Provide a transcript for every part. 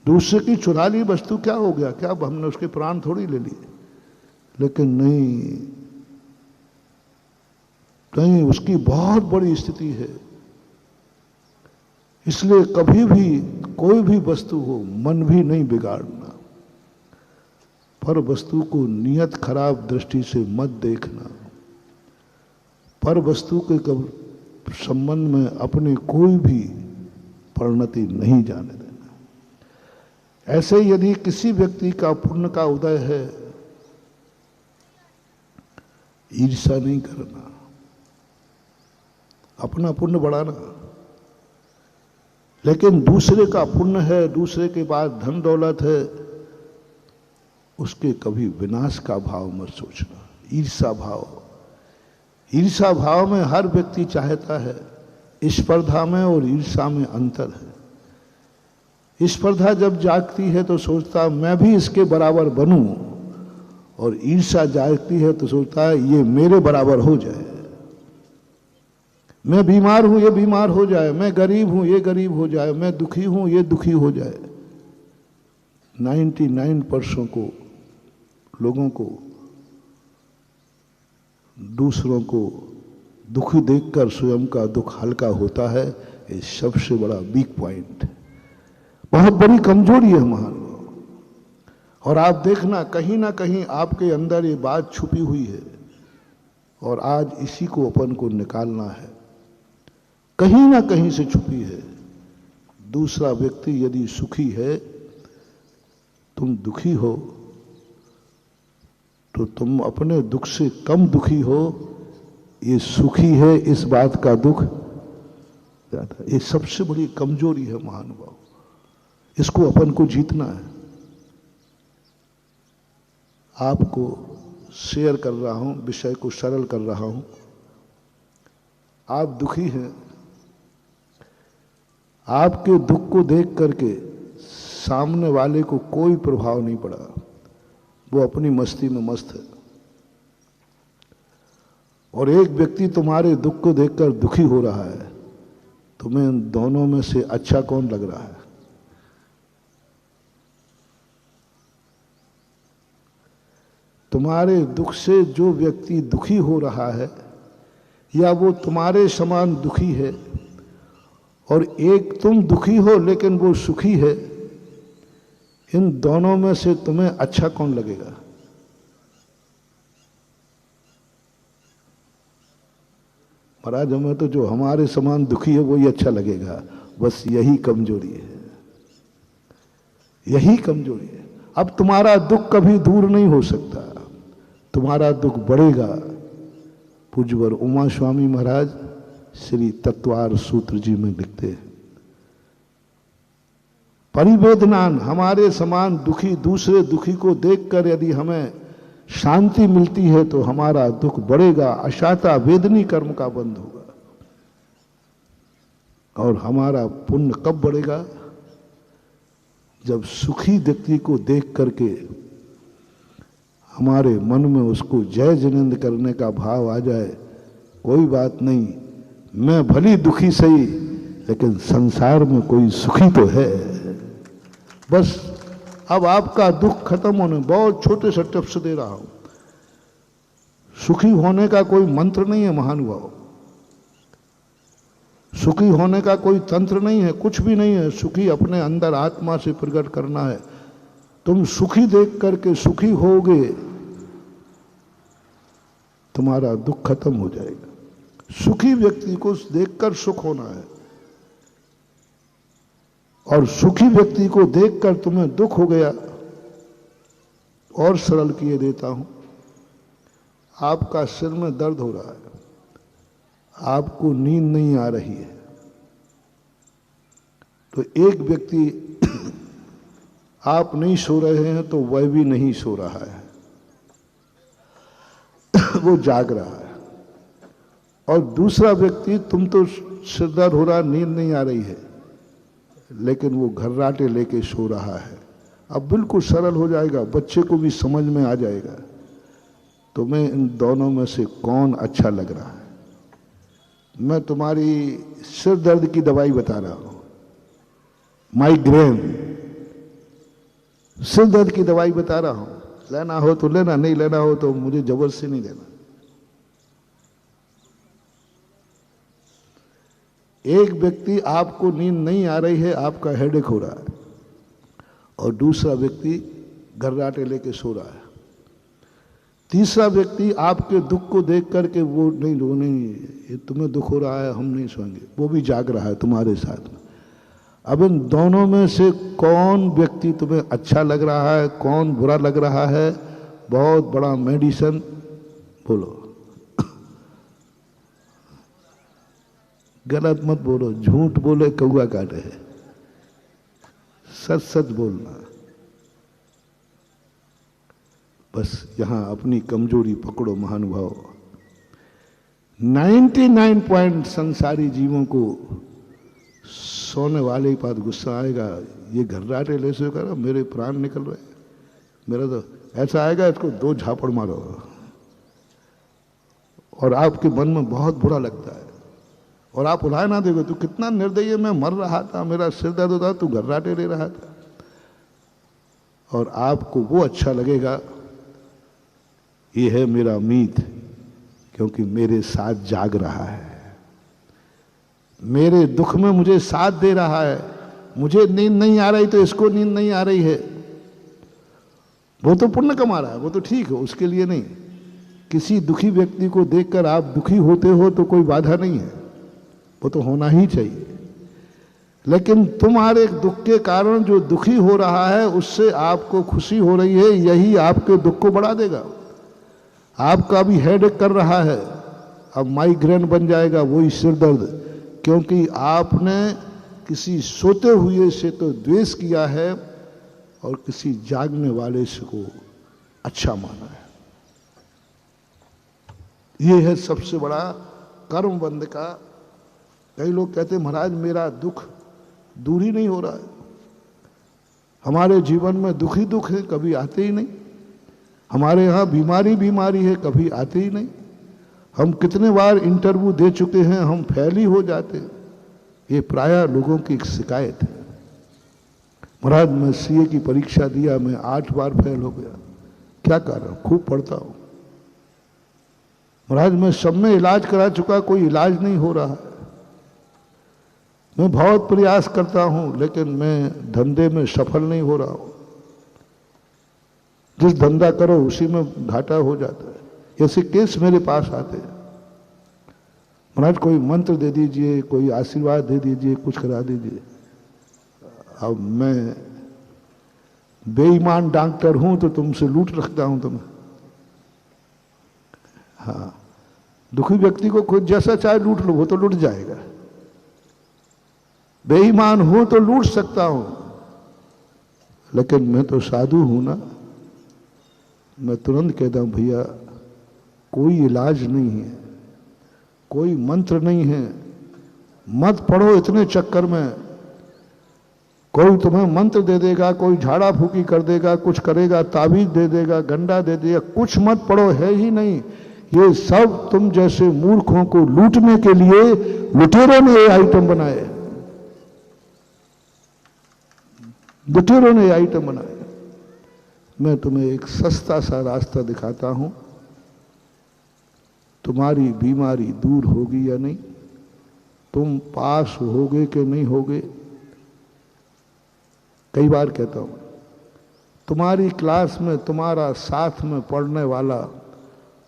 दूसरे की चुरा ली वस्तु क्या हो गया, क्या अब हमने उसके प्राण थोड़ी ले लिए। लेकिन नहीं, नहीं, उसकी बहुत बड़ी स्थिति है। इसलिए कभी भी कोई भी वस्तु हो मन भी नहीं बिगाड़ना, पर वस्तु को नियत खराब दृष्टि से मत देखना, पर वस्तु के संबंध में अपनी कोई भी परिणति नहीं जाने देना। ऐसे यदि किसी व्यक्ति का पुण्य का उदय है, ईर्ष्या नहीं करना, अपना पुण्य बढ़ाना। लेकिन दूसरे का पुण्य है, दूसरे के पास धन दौलत है, उसके कभी विनाश का भाव मत सोचना। ईर्ष्या भाव, ईर्ष्या भाव में हर व्यक्ति चाहता है, स्पर्धा में और ईर्ष्या में अंतर है। स्पर्धा जब जागती है तो सोचता मैं भी इसके बराबर बनूं, और ईर्ष्या जागती है तो सोचता है ये मेरे बराबर हो जाए। मैं बीमार हूं ये बीमार हो जाए, मैं गरीब हूं ये गरीब हो जाए, मैं दुखी हूं ये दुखी हो जाए। 99% को लोगों को दूसरों को दुखी देखकर स्वयं का दुख हल्का होता है। ये सबसे बड़ा वीक पॉइंट, बहुत बड़ी कमजोरी है महानुभाव। और आप देखना कहीं ना कहीं आपके अंदर ये बात छुपी हुई है, और आज इसी को अपन को निकालना है। कहीं ना कहीं से छुपी है। दूसरा व्यक्ति यदि सुखी है, तुम दुखी हो, तो तुम अपने दुख से कम दुखी हो। ये सुखी है इस बात का दुख ज्यादा। ये सबसे बड़ी कमजोरी है महानुभाव, इसको अपन को जीतना है। आपको शेयर कर रहा हूं, विषय को सरल कर रहा हूं। आप दुखी हैं, आपके दुख को देख करके सामने वाले को कोई प्रभाव नहीं पड़ा, वो अपनी मस्ती में मस्त है। और एक व्यक्ति तुम्हारे दुख को देखकर दुखी हो रहा है, तुम्हें इन दोनों में से अच्छा कौन लग रहा है? तुम्हारे दुख से जो व्यक्ति दुखी हो रहा है, या वो तुम्हारे समान दुखी है, और एक तुम दुखी हो लेकिन वो सुखी है, इन दोनों में से तुम्हें अच्छा कौन लगेगा? महाराज हमें तो जो हमारे समान दुखी है वही अच्छा लगेगा। बस यही कमजोरी है, यही कमजोरी है। अब तुम्हारा दुख कभी दूर नहीं हो सकता, तुम्हारा दुख बढ़ेगा। पूज्यवर उमा स्वामी महाराज श्री तत्वार सूत्र जी में लिखते हैं, परिवेदनान, हमारे समान दुखी दूसरे दुखी को देखकर यदि हमें शांति मिलती है तो हमारा दुख बढ़ेगा। अशाता वेदनी कर्म का बंध होगा। और हमारा पुण्य कब बढ़ेगा? जब सुखी व्यक्ति को देख करके हमारे मन में उसको जय जिनेंद्र करने का भाव आ जाए। कोई बात नहीं, मैं भली दुखी सही, लेकिन संसार में कोई सुखी तो है। बस अब आपका दुख खत्म होने, बहुत छोटे से टिप्स दे रहा हूं। सुखी होने का कोई मंत्र नहीं है महानुभाव, सुखी होने का कोई तंत्र नहीं है, कुछ भी नहीं है। सुखी अपने अंदर आत्मा से प्रकट करना है। तुम सुखी देख करके सुखी होगे, तुम्हारा दुख खत्म हो जाएगा। सुखी व्यक्ति को देखकर सुख होना है, और सुखी व्यक्ति को देखकर तुम्हें दुख हो गया। और सरल किए देता हूं, आपका सिर में दर्द हो रहा है, आपको नींद नहीं आ रही है, तो एक व्यक्ति आप नहीं सो रहे हैं तो वह भी नहीं सो रहा है, वो जाग रहा है। और दूसरा व्यक्ति, तुम तो सिर दर्द हो रहा, नींद नहीं आ रही है, लेकिन वो घर्राटे लेके सो रहा है। अब बिल्कुल सरल हो जाएगा, बच्चे को भी समझ में आ जाएगा तुम्हें इन दोनों में से कौन अच्छा लग रहा है। मैं तुम्हारी सिर दर्द की दवाई बता रहा हूं, माइग्रेन, सिर दर्द की दवाई बता रहा हूं, लेना हो तो लेना, नहीं लेना हो तो मुझे जबरदस्ती नहीं देना। एक व्यक्ति आपको नींद नहीं आ रही है, आपका हेडेक हो रहा है, और दूसरा व्यक्ति घर्राटे लेके सो रहा है। तीसरा व्यक्ति आपके दुख को देख करके वो नहीं, ये तुम्हें दुख हो रहा है, हम नहीं सोएंगे, वो भी जाग रहा है तुम्हारे साथ में। अब इन दोनों में से कौन व्यक्ति तुम्हें अच्छा लग रहा है, कौन बुरा लग रहा है? बहुत बड़ा मेडिसिन बोलो। गलत मत बोलो, झूठ बोले कौआ काटे है, सच सच बोलना। बस यहां अपनी कमजोरी पकड़ो महानुभाव। 99 संसारी जीवों को सोने वाले ही पास गुस्सा आएगा, ये घर्राटे ले से करा, मेरे प्राण निकल रहे, मेरा तो ऐसा आएगा, इसको 2 झापड़ मारो, और आपके मन में बहुत बुरा लगता है, और आप उलाए ना देखो, तू कितना निर्दयी, मैं मर रहा था, मेरा सिर दर्द होता, तू घर्राटे ले रहा था। और आपको वो अच्छा लगेगा, ये है मेरा मीत, क्योंकि मेरे साथ जाग रहा है, मेरे दुख में मुझे साथ दे रहा है। मुझे नींद नहीं आ रही तो इसको नींद नहीं आ रही है, वो तो पुण्य कमा रहा है, वो तो ठीक है, उसके लिए नहीं। किसी दुखी व्यक्ति को देखकर आप दुखी होते हो तो कोई बाधा नहीं है, वो तो होना ही चाहिए। लेकिन तुम्हारे दुख के कारण जो दुखी हो रहा है, उससे आपको खुशी हो रही है, यही आपके दुख को बढ़ा देगा। आपका भी हेडेक कर रहा है, अब माइग्रेन बन जाएगा, वही सिर दर्द, क्योंकि आपने किसी सोते हुए से तो द्वेष किया है और किसी जागने वाले से को अच्छा माना है। यह है सबसे बड़ा कर्म बंध का। कई लोग कहते हैं महाराज मेरा दुख दूर ही नहीं हो रहा है, हमारे जीवन में दुख ही दुख है, कभी आते ही नहीं। हमारे यहाँ बीमारी है, कभी आते ही नहीं। हम कितने बार इंटरव्यू दे चुके हैं, हम फेल ही हो जाते। ये प्रायः लोगों की एक शिकायत है। महाराज मैं सीए की परीक्षा दिया, मैं 8 बार फेल हो गया, क्या कारण? खूब पढ़ता हूं। महाराज मैं सब में इलाज करा चुका, कोई इलाज नहीं हो रहा है। मैं बहुत प्रयास करता हूं, लेकिन मैं धंधे में सफल नहीं हो रहा हूं। जिस धंधा करो उसी में घाटा हो जाता है। ऐसे केस मेरे पास आते हैं। महाराज कोई मंत्र दे दीजिए, कोई आशीर्वाद दे दीजिए, कुछ करा दीजिए। अब मैं बेईमान डॉक्टर हूं तो तुमसे लूट रखता हूं तुम्हें। हाँ, दुखी व्यक्ति को खुद जैसा चाहे लूट लो, वो तो लूट जाएगा। बेईमान हूं तो लूट सकता हूं, लेकिन मैं तो साधु हूं ना। मैं तुरंत कहता हूं भैया कोई इलाज नहीं है, कोई मंत्र नहीं है, मत पढ़ो इतने चक्कर में। कोई तुम्हें मंत्र दे देगा, कोई झाड़ा फूकी कर देगा, कुछ करेगा, ताबीज दे देगा, गंडा दे देगा, कुछ मत पढ़ो, है ही नहीं। ये सब तुम जैसे मूर्खों को लूटने के लिए लुटेरों ने ये आइटम बनाए, लुटेरों ने ये आइटम बनाए। मैं तुम्हें एक सस्ता सा रास्ता दिखाता हूं, तुम्हारी बीमारी दूर होगी या नहीं, तुम पास होगे कि नहीं होगे। कई बार कहता हूं, तुम्हारी क्लास में तुम्हारा साथ में पढ़ने वाला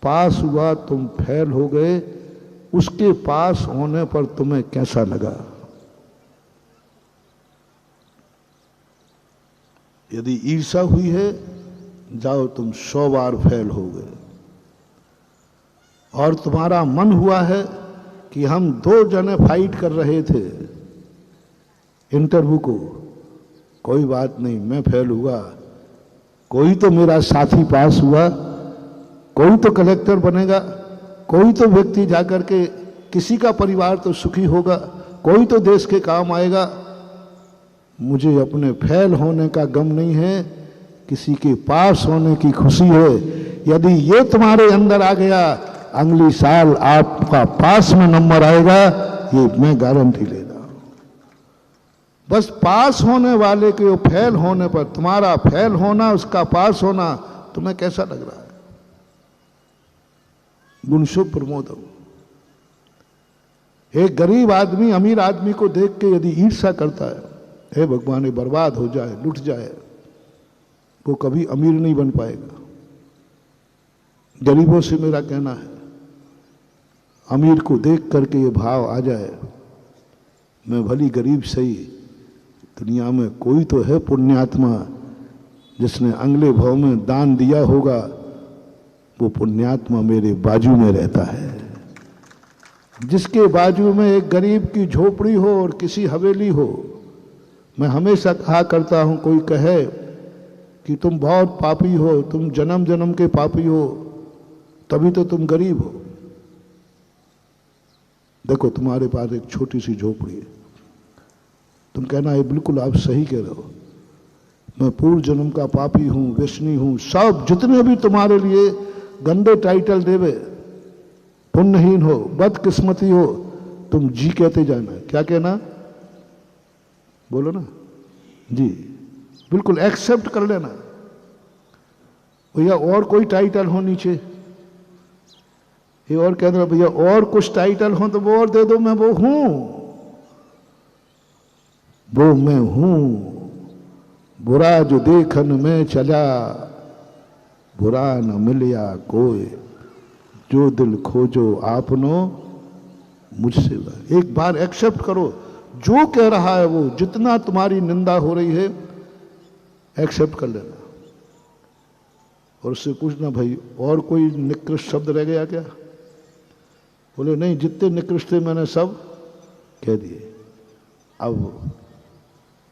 पास हुआ, तुम फेल हो गए, उसके पास होने पर तुम्हें कैसा लगा? यदि ईर्ष्या हुई है, जाओ तुम 100 बार फेल हो गए। और तुम्हारा मन हुआ है कि हम 2 जने फाइट कर रहे थे इंटरव्यू को, कोई बात नहीं, मैं फेल हुआ, कोई तो मेरा साथी पास हुआ, कोई तो कलेक्टर बनेगा, कोई तो व्यक्ति जाकर के किसी का परिवार तो सुखी होगा, कोई तो देश के काम आएगा। मुझे अपने फेल होने का गम नहीं है, किसी के पास होने की खुशी है। यदि ये तुम्हारे अंदर आ गया, अगली साल आपका पास में नंबर आएगा, ये मैं गारंटी ले रहा हूं। बस पास होने वाले के फेल होने पर तुम्हारा फेल होना, उसका पास होना तुम्हें कैसा लग रहा है? गुणशुभ प्रमोदम। एक गरीब आदमी अमीर आदमी को देख के यदि ईर्ष्या करता है, हे भगवान ये बर्बाद हो जाए, लुट जाए, वो कभी अमीर नहीं बन पाएगा। गरीबों से मेरा कहना है, अमीर को देख करके ये भाव आ जाए, मैं भली गरीब सही, दुनिया में कोई तो है पुण्यात्मा जिसने अगले भाव में दान दिया होगा, वो पुण्यात्मा मेरे बाजू में रहता है। जिसके बाजू में एक गरीब की झोपड़ी हो और किसी हवेली हो। मैं हमेशा कहा करता हूं, कोई कहे कि तुम बहुत पापी हो, तुम जन्म जन्म के पापी हो, तभी तो तुम गरीब हो। देखो तुम्हारे पास एक छोटी सी झोपड़ी है, तुम कहना है बिल्कुल आप सही कह रहे हो, मैं पूर्व जन्म का पापी हूं, व्यसनी हूं, सब जितने भी तुम्हारे लिए गंदे टाइटल देवे, पुण्यहीन हो, बदकिस्मती हो, तुम जी कहते जाना। क्या कहना? बोलो ना जी, बिल्कुल एक्सेप्ट कर लेना। भैया और कोई टाइटल हो नीचे, ये और कह दो भैया और कुछ टाइटल हो तो वो और दे दो, मैं वो हूं, वो मैं हूं। बुरा जो देखन में चला, बुरा न मिलिया कोई, जो दिल खोजो आपनो मुझसे। एक बार एक्सेप्ट करो, जो कह रहा है वो, जितना तुम्हारी निंदा हो रही है एक्सेप्ट कर लेना। और उससे पूछना भाई और कोई निकृष्ट शब्द रह गया क्या? बोले नहीं, जितने निकृष्ट थे मैंने सब कह दिए। अब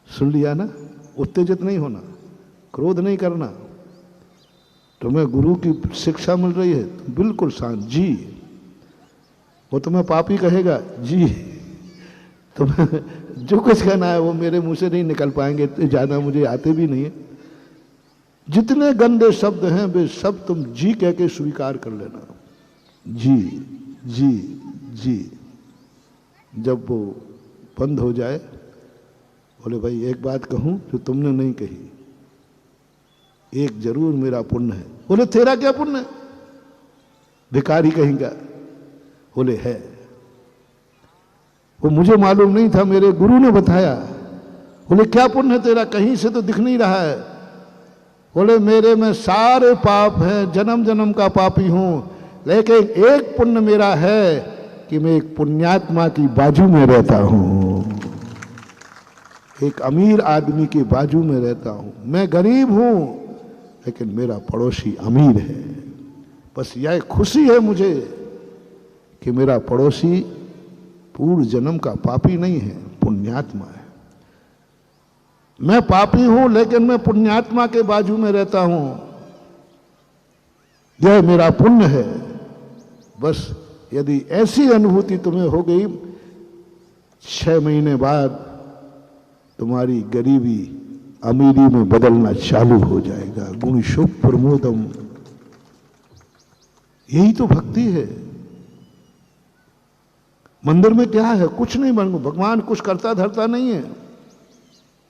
सुन लिया ना, उत्तेजित नहीं होना, क्रोध नहीं करना। तुम्हें गुरु की शिक्षा मिल रही है, तुम बिल्कुल शांत जी। वो तुम्हें पापी कहेगा जी, तुम्हें जो कुछ कहना है वो मेरे मुंह से नहीं निकल पाएंगे, ज्यादा मुझे आते भी नहीं है। जितने गंदे शब्द हैं वे सब तुम जी कह के स्वीकार कर लेना। जी जी जी। जब वो बंद हो जाए, बोले भाई एक बात कहूं जो तुमने नहीं कही, एक जरूर मेरा पुण्य है। बोले तेरा क्या पुण्य है? भिखारी कहेगा। बोले है, वो मुझे मालूम नहीं था, मेरे गुरु ने बताया। बोले क्या पुण्य है तेरा? कहीं से तो दिख नहीं रहा है। बोले मेरे में सारे पाप हैं, जन्म जन्म का पापी हूं, लेकिन एक पुण्य मेरा है कि मैं एक पुण्यात्मा की बाजू में रहता हूं, एक अमीर आदमी के बाजू में रहता हूं। मैं गरीब हूं लेकिन मेरा पड़ोसी अमीर है। बस यह खुशी है मुझे कि मेरा पड़ोसी पूर्व जन्म का पापी नहीं है, पुण्यात्मा है। मैं पापी हूं लेकिन मैं पुण्यात्मा के बाजू में रहता हूं, यह मेरा पुण्य है। बस यदि ऐसी अनुभूति तुम्हें हो गई, 6 महीने बाद तुम्हारी गरीबी अमीरी में बदलना चालू हो जाएगा। गुण शुभ प्रमोदम, यही तो भक्ति है। मंदिर में क्या है? कुछ नहीं बन, भगवान कुछ करता धरता नहीं है।